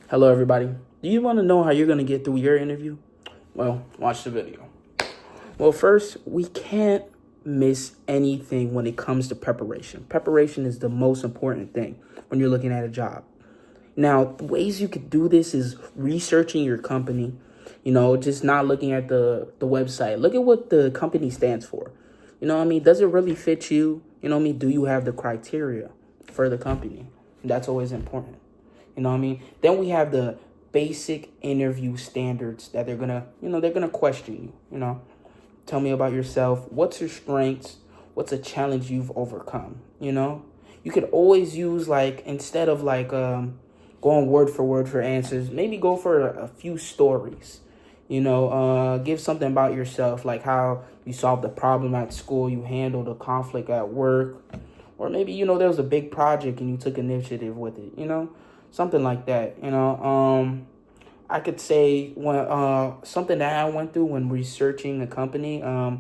Hello, everybody. Do you want to know how you're going to get through your interview? Well, watch the video. Well, first, we can't miss anything when it comes to preparation. Preparation is the most important thing when you're looking at a job. Now, the ways you could do this is researching your company, just not looking at the website. Look at what the company stands for. Does it really fit you? Do you have the criteria for the company? That's always important. Then we have the basic interview standards that they're gonna question you. Tell me about yourself. What's your strengths? What's a challenge you've overcome? You could always use, instead of going word for answers, maybe go for a few stories. Give something about yourself, like how you solved a problem at school, you handled a conflict at work, or maybe, there was a big project and you took initiative with it, something like that. I could say when something that I went through when researching a company. I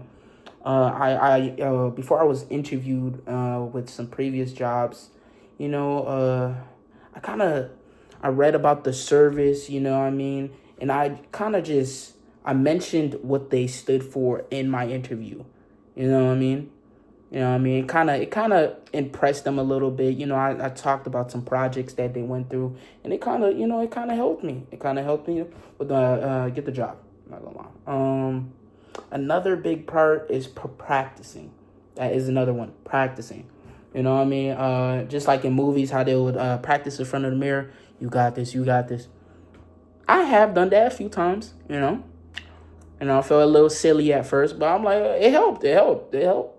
before I was interviewed with some previous jobs, I read about the service, and I mentioned what they stood for in my interview. It kind of impressed them a little bit. I talked about some projects that they went through, and it kind of, it kind of helped me. It kind of helped me with get the job. I'm not gonna lie. Another big part is practicing. That is another one. Practicing. Just like in movies, how they would practice in front of the mirror. You got this. You got this. I have done that a few times. I felt a little silly at first, but I'm like, it helped. It helped. It helped.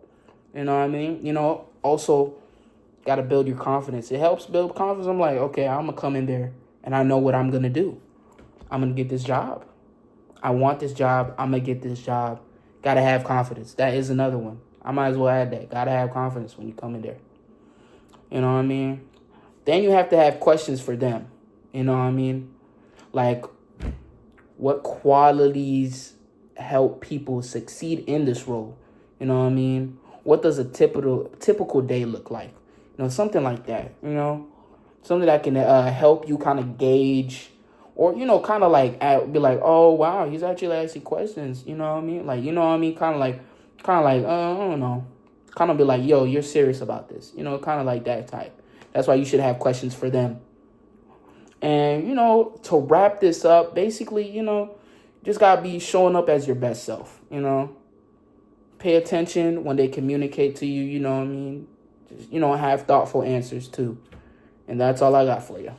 Also got to build your confidence. It helps build confidence. I'm like, okay, I'm going to come in there and I know what I'm going to do. I'm going to get this job. I want this job. I'm going to get this job. Got to have confidence. That is another one. I might as well add that. Got to have confidence when you come in there. Then you have to have questions for them. Like, what qualities help people succeed in this role? What does a typical day look like? Something like that. Something that can help you kind of gauge, or kind of be like, oh wow, he's actually asking questions. Kind of like, I don't know, kind of be like, yo, you're serious about this. Kind of like that type. That's why you should have questions for them. And to wrap this up, basically, just gotta be showing up as your best self. Pay attention when they communicate to you, Just, have thoughtful answers too. And that's all I got for you.